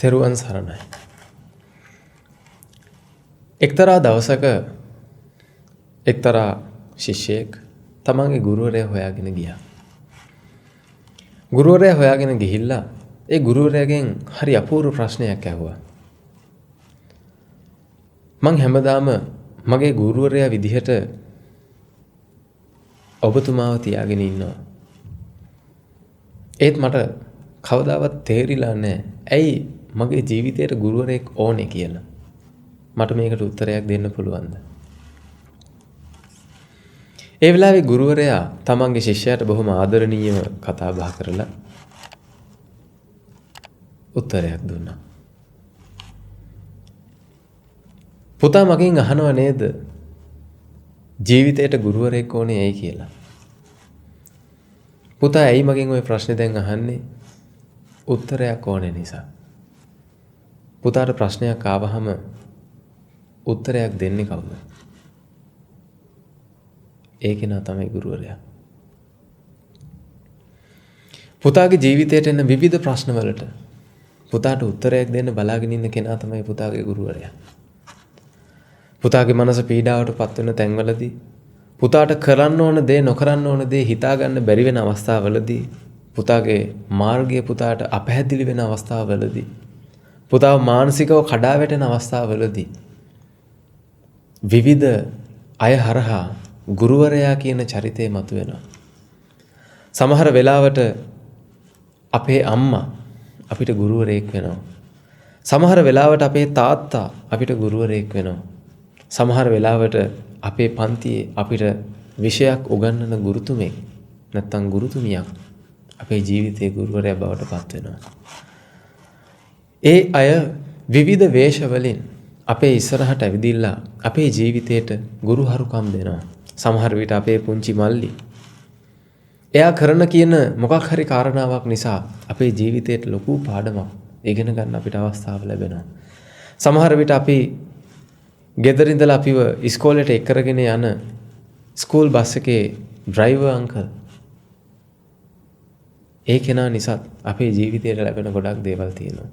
තෙරුවන් සරණයි. එක්තරා දවසක එක්තරා ශිෂ්‍යයෙක් තමන්ගේ ගුරුවරයා හොයාගෙන ගියා. ගුරුවරයා හොයාගෙන ගිහිල්ලා ඒ ගුරුවරයාගෙන් හරි අපූර්ව ප්‍රශ්නයක් ඇහුවා. මං හැමදාම මගේ ගුරුවරයා විදිහට ඔබතුමාව තියාගෙන ඉන්නවා. ඒත් මට කවදාවත් තේරිලා නැහැ. ඇයි මගේ ජීවිතේට ගුරුවරයෙක් ඕනේ කියලා. මට මේකට උත්තරයක් දෙන්න පුළුවන්ද? ඒ වෙලාවේ ගුරුවරයා තමන්ගේ ශිෂ්‍යයාට බොහොම ආදරණීයව කතා බහ කරලා උත්තරයක් දුන්නා. පුතා මගෙන් අහනව නේද ජීවිතේට ගුරුවරයෙක් ඕනේ ඇයි කියලා. පුතා ඇයි මගෙන් ওই ප්‍රශ්නේ දැන් අහන්නේ? උත්තරයක් ඕනේ නිසා. පුතාට ප්‍රශ්නයක් ආවහම උත්තරයක් දෙන්නේ කවුද? ඒ කෙනා තමයි ගුරුවරයා. පුතාගේ ජීවිතයට එන විවිධ ප්‍රශ්නවලට පුතාට උත්තරයක් දෙන්න බලාගෙන ඉන්න කෙනා තමයි පුතාගේ ගුරුවරයා. පුතාගේ මනස පීඩාවට පත් වෙන තැන්වලදී පුතාට කරන්න ඕන දේ නොකරන්න ඕන දේ හිතා ගන්න බැරි වෙන අවස්ථාවලදී පුතාගේ මාර්ගය පුතාට අපැහැදිලි වෙන අවස්ථාවලදී පුතාව මානසිකව කඩා වැටෙන අවස්ථාවලදී විවිධ අය හරහා ගුරුවරයා කියන චරිතය මතුවෙනවා. සමහර වෙලාවට අපේ අම්මා අපිට ගුරුවරයෙක් වෙනවා. සමහර වෙලාවට අපේ තාත්තා අපිට ගුරුවරයෙක් වෙනවා. සමහර වෙලාවට අපේ පන්තියේ අපිට විෂයක් උගන්වන ගුරුතුමෙක් නැත්නම් ගුරුතුමියක් අපේ ජීවිතයේ ගුරුවරයා බවට පත් වෙනවා. ඒ අය විවිධ වේශවලින් අපේ ඉස්සරහට ඇවිදිලා අපේ ජීවිතයට ගුරුහරුකම් දෙනවා. සමහර විට අපේ පුංචි මල්ලි එයා කරන කියන මොකක් හරි කාරණාවක් නිසා අපේ ජීවිතයට ලොකු පාඩමක් ඉගෙන ගන්න අපිට අවස්ථාව ලැබෙනවා. සමහර විට අපි ගෙදර ඉඳලා අපිව ඉස්කෝලේට එක් කරගෙන යන ස්කූල් බස් එකේ ඩ්‍රයිවර් අංකල් ඒ කෙනා නිසා අපේ ජීවිතයට ලැබෙන ගොඩක් දේවල් තියෙනවා.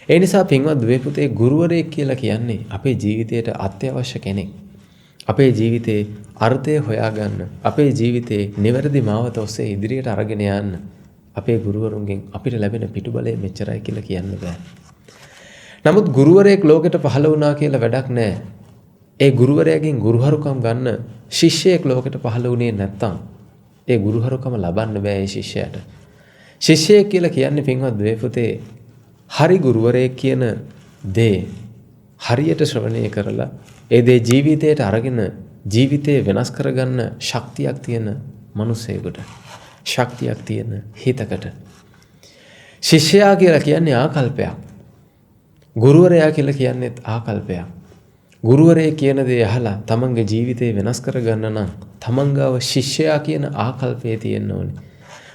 ඒ නිසා පින්වත් දුවේ පුතේ ගුරුවරයෙක් කියලා කියන්නේ අපේ ජීවිතයට අත්‍යවශ්‍ය කෙනෙක්. අපේ ජීවිතේ අර්ථය හොයාගන්න, අපේ ජීවිතේ නිවැරදි මාවත ඔස්සේ ඉදිරියට අරගෙන යන්න අපේ ගුරුවරුන්ගෙන් අපිට ලැබෙන පිටුබලය මෙච්චරයි කියලා කියන්න බෑ. නමුත් ගුරුවරයෙක් ලෝකෙට පහළ වුණා කියලා වැඩක් නැහැ. ඒ ගුරුවරයාගෙන් ගුරුහරුකම් ගන්න ශිෂ්‍යයෙක් ලෝකෙට පහළ වුණේ නැත්තම් ඒ ගුරුහරුකම ලබන්න බෑ ඒ ශිෂ්‍යයාට. ශිෂ්‍යයෙක් කියලා කියන්නේ පින්වත් දුවේ පුතේ හරි ගුරුවරයෙක් කියන දේ හරියට ශ්‍රවණය කරලා ඒ දේ ජීවිතයට අරගෙන ජීවිතේ වෙනස් කරගන්න ශක්තියක් තියෙන මිනිසෙකුට, ශක්තියක් තියෙන හිතකට. ශිෂ්‍යයා කියලා කියන්නේ ආකල්පයක්. ගුරුවරයා කියලා කියන්නේත් ආකල්පයක්. ගුරුවරයා කියන දේ අහලා තමන්ගේ ජීවිතේ වෙනස් කරගන්න නම් තමන් ගාව ශිෂ්‍යයා කියන ආකල්පය තියෙන්න ඕනේ.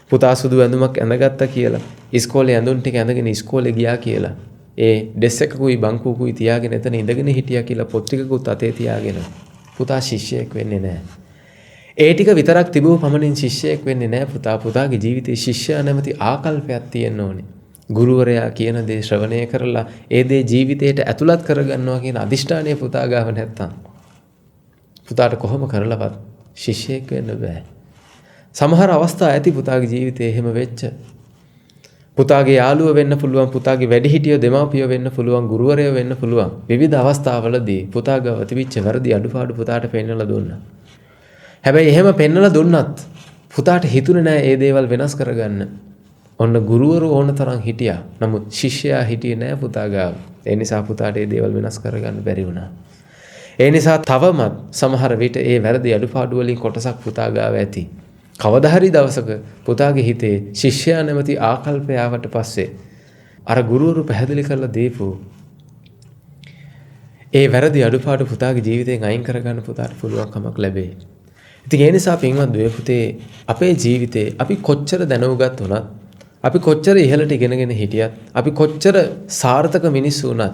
පුතා සුදු ඇඳුමක් ඇඳගත්තා කියලා ඉස්කෝලේ ඇඳුම් ටික ඇඳගෙන ඉස්කෝලේ ගියා කියලා ඒ ඩෙස් එකකුයි බංකුවකුයි තියාගෙන එතන ඉඳගෙන හිටියා කියලා පොත් ටිකකුත් අතේ තියාගෙන පුතා ශිෂ්‍යයෙක් වෙන්නේ නැහැ. ඒ ටික විතරක් තිබුව පමණින් ශිෂ්‍යයෙක් වෙන්නේ නැහැ පුතා. පුතාගේ ජීවිතේ ශිෂ්‍යයා නැමැති ආකල්පයක් තියෙන්න ඕනේ. ගුරුවරයා කියන දේ ශ්‍රවණය කරලා ඒ දේ ජීවිතයට ඇතුළත් කරගන්නවා කියන අදිෂ්ඨානය පුතා ගාව නැත්තම් පුතාට කොහොම කරලවත් ශිෂ්‍යයෙක් වෙන්න බෑ. සමහර අවස්ථා ඇති පුතාගේ ජීවිතේ එහෙම වෙච්ච. පුතාගේ යාළුව වෙන්න පුළුවන්, පුතාගේ වැඩිහිටියෝ දෙමාපියෝ වෙන්න පුළුවන්, ගුරුවරයෝ වෙන්න පුළුවන්. විවිධ අවස්ථාවලදී පුතා ගාව තිබිච්ච වැරදි අඩුපාඩු පුතාට පෙන්නලා දුන්නා. හැබැයි එහෙම පෙන්නලා දුන්නත් පුතාට හිතුනේ නෑ මේ දේවල් වෙනස් කරගන්න. ඔන්න ගුරුවරු ඕන තරම් හිටියා. නමුත් ශිෂ්‍යයා හිටියේ නෑ පුතා ගාව. ඒ නිසා පුතාට මේ දේවල් වෙනස් කරගන්න බැරි වුණා. ඒ නිසා තවමත් සමහර විට මේ වැරදි අඩුපාඩු වලින් කොටසක් පුතා ගාව ඇති. කවදා හරි දවසක පුතාගේ හිතේ ශිෂ්‍යයා නැමැති ආකල්පය ආවට පස්සේ අර ගුරුවරු පැහැදිලි කරලා දීපු ඒ වැරදි අඩුපාඩු පුතාගේ ජීවිතයෙන් අයින් කරගන්න පුතාට පුළුවන්කමක් ලැබේ. ඉතින් ඒ නිසා පින්වත් දුවේ පුතේ අපේ ජීවිතේ අපි කොච්චර දැනුගත් වුණත්, අපි කොච්චර ඉහළට ඉගෙනගෙන හිටියත්, අපි කොච්චර සාර්ථක මිනිස්සු වුණත්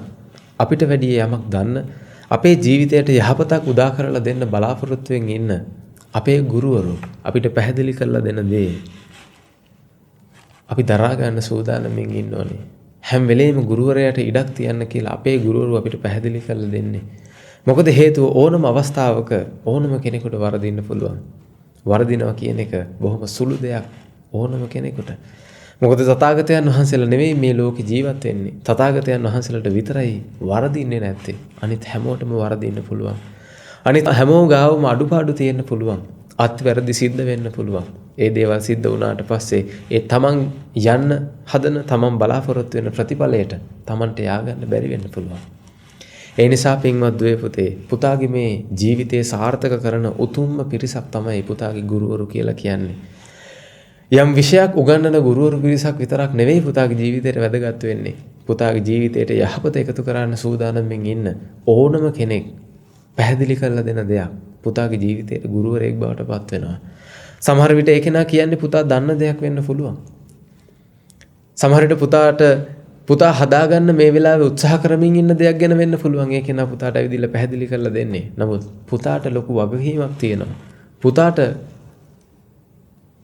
අපිට වැඩි යමක් දන්න, අපේ ජීවිතයට යහපතක් උදා කරලා දෙන්න බලාපොරොත්තුෙන් ඉන්න අපේ ගුරුවරු අපිට පැහැදිලි කරලා දෙන දේ අපි දරා ගන්න සූදානම්ෙන් ඉන්න ඕනේ. හැම වෙලේම ගුරුවරයාට ඉඩක් තියන්න කියලා අපේ ගුරුවරු අපිට පැහැදිලි කරලා දෙන්නේ. මොකද හේතුව ඕනම අවස්ථාවක ඕනම කෙනෙකුට වරදින්න පුළුවන්. වරදිනවා කියන එක බොහොම සුළු දෙයක් ඕනම කෙනෙකුට. මොකද තථාගතයන් වහන්සේලා නෙවෙයි මේ ලෝකේ ජීවත් වෙන්නේ. තථාගතයන් වහන්සේලාට විතරයි වරදින්නේ නැත්තේ. අනිත් හැමෝටම වරදින්න පුළුවන්. අනිත් හැමෝම ගාවම අඩුපාඩු තියෙන්න පුළුවන්. අත්වැරදි සිද්ධ වෙන්න පුළුවන්. ඒ දේවල් සිද්ධ වුණාට පස්සේ ඒ තමන් යන්න හදන තමන් බලාපොරොත්තු වෙන ප්‍රතිඵලයට තමන්ට ය아가න්න බැරි වෙන්න පුළුවන්. ඒ නිසා පින්වත් දුවේ පුතේ පුතාගේ මේ ජීවිතය සාර්ථක කරන උතුම්ම පිරිසක් තමයි පුතාගේ ගුරුවරු කියලා කියන්නේ. යම් විෂයක් උගන්වන ගුරුවරු පිරිසක් විතරක් නෙවෙයි පුතාගේ ජීවිතයට වැදගත් වෙන්නේ. පුතාගේ ජීවිතයට යහපත එකතු කරන්න සූදානම්ෙන් ඉන්න ඕනම කෙනෙක් පැහැදිලි කරලා දෙන දෙයක් පුතාගේ ජීවිතයට ගුරුවරයෙක් බවට පත් වෙනවා. සමහර විට ඒ කෙනා කියන්නේ පුතා දන්න දෙයක් වෙන්න පුළුවන්. සමහර විට පුතා හදාගන්න මේ වෙලාවේ උත්සාහ කරමින් ඉන්න දෙයක් ගැන වෙන්න පුළුවන්. ඒ කෙනා පුතාට ඇවිදilla පැහැදිලි කරලා දෙන්නේ. නමුත් පුතාට ලොකු වගකීමක් තියෙනවා.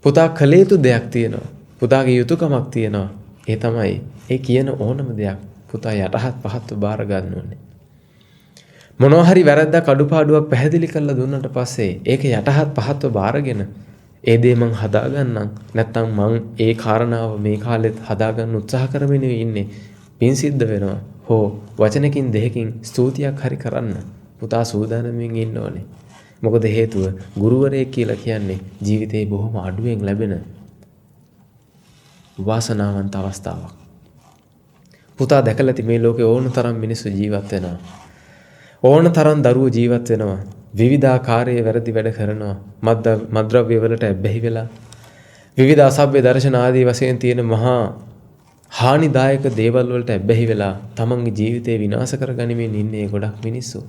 පුතා කළ යුතු දෙයක් තියෙනවා. පුතාගේ යුතුයකමක් තියෙනවා. ඒ තමයි ඒ කියන ඕනම දෙයක් පුතා යටහත් පහත්ව බාර ගන්න ඕනේ. මොනවා හරි වැරද්දක් අඩුපාඩුවක් පැහැදිලි කරලා දුන්නට පස්සේ ඒක යටහත් පහත්ව බාරගෙන ඒ දේ මං හදාගන්නම් නැත්නම් මං ඒ කාරණාව මේ කාලෙත් හදාගන්න උත්සාහ කරමින් ඉන්නේ පින් සිද්ධ වෙනවා හෝ වචනකින් දෙකකින් ස්තුතියක් හරි කරන්න පුතා සූදානම්ෙන් ඉන්න ඕනේ. මොකද හේතුව ගුරුවරයෙක් කියලා කියන්නේ ජීවිතේ බොහොම අඩුවෙන් ලැබෙන වාසනාවන්ත අවස්ථාවක්. පුතා දැකලා ඇති මේ ලෝකේ ඕන තරම් මිනිස්සු ජීවත් වෙනවා. ඕන තරම් දරුවෝ ජීවත් වෙනවා. විවිධාකාරයේ වැරදි වැඩ කරනවා. මද්ද්‍රව්‍ය වලට ඇබ්බැහි වෙලා විවිධ අසභ්‍ය දර්ශන ආදී වශයෙන් තියෙන මහා හානිදායක දේවල් වලට ඇබ්බැහි වෙලා තමන්ගේ ජීවිතේ විනාශ කරගනිමින් ඉන්නේ ගොඩක් මිනිස්සු.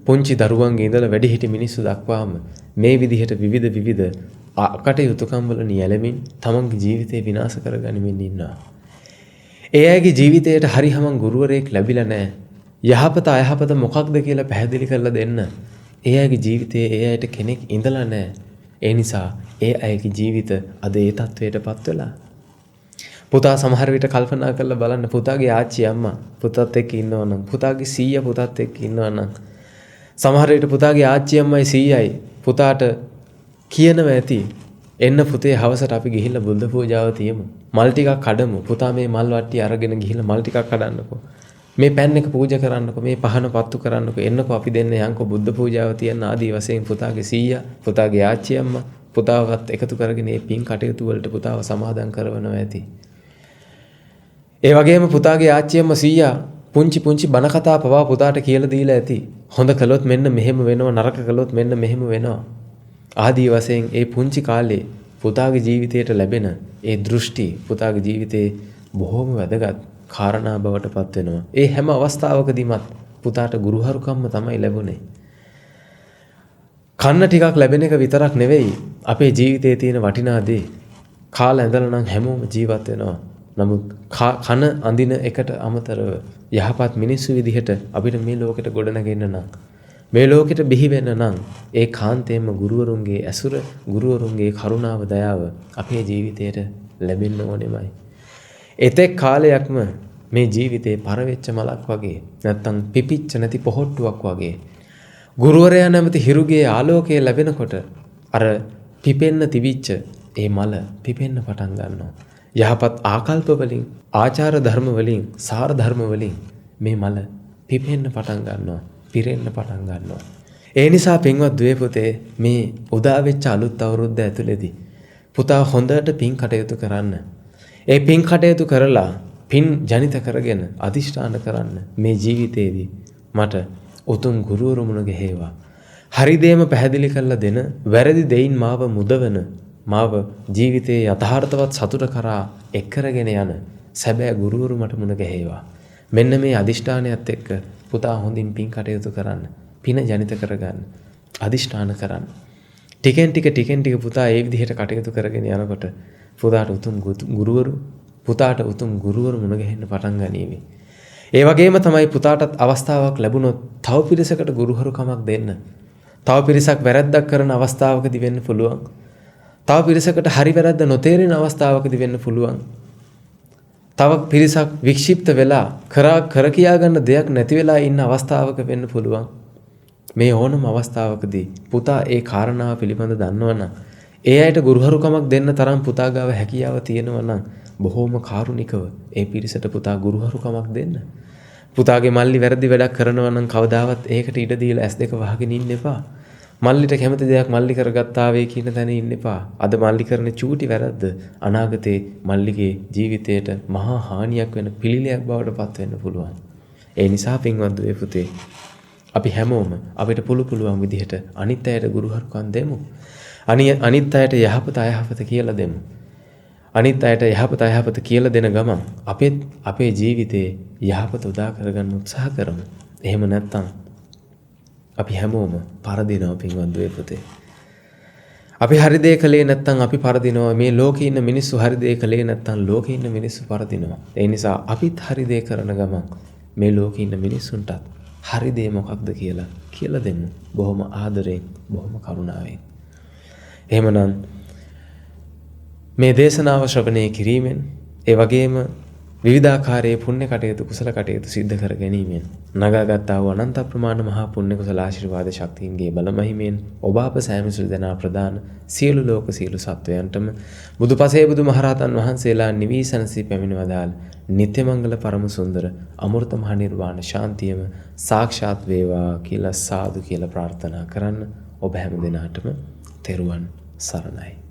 පුංචි දරුවන්ගේ ඉඳලා වැඩිහිටි මිනිස්සු දක්වාම මේ විදිහට විවිධ අකටයුතුකම් වල නියැලෙමින් තමන්ගේ ජීවිතේ විනාශ කරගනිමින් ඉන්නවා. ඒ අයගේ ජීවිතයට හරියම ගුරුවරයෙක් ලැබිලා නැහැ. යහපත අයහපත මොකක්ද කියලා පැහැදිලි කරලා දෙන්න. ඒ අයගේ ජීවිතයේ ඒ අයට කෙනෙක් ඉඳලා නැහැ. ඒ නිසා ඒ අයගේ ජීවිත අද ඒ තත්වයටපත් වෙලා. පුතා සමහර විට කල්පනා කරලා බලන්න පුතාගේ ආච්චි අම්මා පුතත් එක්ක ඉන්නවනම් පුතාගේ සීයා පුතත් එක්ක ඉන්නවනම් සමහර විට පුතාගේ ආච්චි අම්මයි සීයයි පුතාට කියනවා ඇති එන්න පුතේ හවසට අපි ගිහිල්ලා බුද්ධ පූජාව තියමු. මල් ටිකක් කඩමු. පුතා මේ මල් වට්ටිය අරගෙන ගිහිල්ලා මල් ටිකක් කඩන්නකෝ. මේ පෑන් එක පූජා කරන්නකෝ. මේ පහන පත්තු කරන්නකෝ. එන්නකෝ අපි දෙන්න යන්කෝ බුද්ධ පූජාව තියන්න ආදී වශයෙන් පුතාගේ සීයා, පුතාගේ ආච්චි අම්මා පුතාවත් එකතු කරගෙන මේ පින් කටයුතු වලට පුතාව සමාදම් කරවනවා ඇති. ඒ වගේම පුතාගේ ආච්චි අම්මා සීයා පුංචි බණ කතා පවා පුතාට කියලා දීලා ඇති. හොඳ කළොත් මෙන්න මෙහෙම වෙනවා, නරක කළොත් මෙන්න මෙහෙම වෙනවා. ආදී වශයෙන් ඒ පුංචි කාලේ පුතාගේ ජීවිතයට ලැබෙන ඒ දෘෂ්ටි පුතාගේ ජීවිතේ බොහොම වැදගත් කාරණා බවට පත් වෙනවා. ඒ හැම අවස්ථාවකදීමත් පුතාට ගුරුහරුකම්ම තමයි ලැබුණේ. කන්න ටිකක් ලැබෙන එක විතරක් නෙවෙයි අපේ ජීවිතයේ තියෙන වටිනා දේ. කාලා ඇඳලා නම් හැමෝම ජීවත් වෙනවා. නමුත් කන අඳින එකට අමතරව යහපත් මිනිස්සු විදිහට අපිට මේ ලෝකෙට ගොඩනගෙන්න නම් මේ ලෝකෙට බිහි වෙන්න නම් ඒ කාන්තේම ගුරුවරුන්ගේ ඇසුර, ගුරුවරුන්ගේ කරුණාව, දයාව අපේ ජීවිතයට ලැබෙන්න ඕනෙමයි. එතෙක් කාලයක්ම මේ ජීවිතේ පරවෙච්ච මලක් වගේ නැත්තම් පිපිච්ච නැති පොහොට්ටුවක් වගේ ගුරුවරයා නැමැති හිරුගේ ආලෝකය ලැබෙනකොට අර පිපෙන්න තිබිච්ච ඒ මල පිපෙන්න පටන් ගන්නවා. යහපත් ආකල්ප වලින්, ආචාර ධර්ම වලින්, සාර ධර්ම වලින් මේ මල පිපෙන්න පටන් ගන්නවා, පිරෙන්න පටන් ගන්නවා. ඒ නිසා පින්වත් දුවේ පුතේ මේ උදා වෙච්ච අලුත් අවුරුද්ද ඇතුළේදී පුතා හොඳට පින් කටයුතු කරන්න. ඒ පින් කටයුතු කරලා පින් ජනිත කරගෙන අදිෂ්ඨාන කරන්න මේ ජීවිතේදී මට උතුම් ගුරුවරු මුණ ගැහේවා. හරි දේම පැහැදිලි කරලා දෙන, වැරදි දෙයින් මාව මුදවන, මාව ජීවිතයේ යථාර්ථවත් සතුට කරා එක් කරගෙන යන සැබෑ ගුරුවරු මට මුණ ගැහේවා. මෙන්න මේ අදිෂ්ඨානයත් එක්ක පුතා හොඳින් පින් කටයුතු කරන්න, පින ජනිත කරගන්න, අදිෂ්ඨාන කරන්න. ටිකෙන් ටික පුතා ඒ විදිහට කටයුතු කරගෙන යනකොට පුතාට උතුම් ගුරුවරු මුණ ගැහෙන්න පටන් ගනීවි. ඒ වගේම තමයි පුතාටත් අවස්ථාවක් ලැබුණොත් තව පිරිසකට ගුරුහරුකමක් දෙන්න. තව පිරිසක් වැරැද්දක් කරන අවස්ථාවකදී වෙන්න පුළුවන්. තව පිරිසකට හරි වැරද්ද නොතේරෙන අවස්ථාවකදී වෙන්න පුළුවන්. තව පිරිසක් වික්ෂිප්ත වෙලා කර කියා ගන්න දෙයක් නැති වෙලා ඉන්න අවස්ථාවක වෙන්න පුළුවන්. මේ ඕනම අවස්ථාවකදී පුතා ඒ කාරණාව පිළිබඳ දන්නවනම් ඒ අයට ගුරුහරුකමක් දෙන්න තරම් පුතා ගාව හැකියාව තියෙනවා නම් බොහෝම කාරුණිකව ඒ පිරිසට පුතා ගුරුහරුකමක් දෙන්න. පුතාගේ මල්ලි වැරදි වැඩක් කරනවා නම් කවදාවත් ඒකට ඉඩ දීලා S2 වහගෙන ඉන්න එපා. මල්ලිට කැමති දෙයක් මල්ලි කරගත්තා වේ කියන තැන ඉන්න එපා. අද මල්ලි කරන චූටි වැරද්ද අනාගතේ මල්ලිගේ ජීවිතයට මහා හානියක් වෙන පිළිලයක් බවට පත් වෙන්න පුළුවන්. ඒ නිසා පින්වත් දුවේ පුතේ අපි හැමෝම අපිට පුළුවන් විදිහට අනිත් අයට ගුරුහරුකම් දෙමු. අනිත් අයට යහපත අයහපත කියලා දෙමු. අනිත් අයට යහපත අයහපත කියලා දෙන ගමන් අපේ ජීවිතේ යහපත උදා කරගන්න උත්සාහ කරමු. එහෙම නැත්නම් අපි හැමෝම පරදිනවා පින්වත් දුවේ පුතේ. අපි හරි දේ කළේ නැත්නම් අපි පරදිනවා. මේ ලෝකේ ඉන්න මිනිස්සු හරි දේ කළේ නැත්නම් ලෝකේ ඉන්න මිනිස්සු පරදිනවා. ඒ නිසා අපිත් හරි දේ කරන ගමන් මේ ලෝකේ ඉන්න මිනිස්සුන්ටත් හරි දේ මොකක්ද කියලා දෙමු. බොහොම ආදරයෙන්, බොහොම කරුණාවෙන්. එහෙමනම් මේ දේශනාව ශ්‍රවණය කිරීමෙන් ඒ වගේම විවිධාකාරයේ පුණ්‍ය කටයුතු කුසල කටයුතු සිද්ධ කර ගැනීමෙන් නගාගත්තා වූ අනන්ත ප්‍රමාණ මහා පුණ්‍ය කුසල ආශිර්වාද ශක්තියින්ගේ බලමහිමෙන් ඔබ අප සෑම සිළු දෙනා ප්‍රදාන සියලු ලෝක සියලු සත්වයන්ටම බුදුපසේ බුදුමහරහතන් වහන්සේලා නිවී සැනසී පැමිණ වදාළ නිත්‍ය මංගල පරම සුන්දර අමෘත මහ නිර්වාණ ශාන්තියම සාක්ෂාත් වේවා කියලා සාදු කියලා ප්‍රාර්ථනා කරන්න ඔබ හැම දිනාටම තෙරුවන් සරණයි.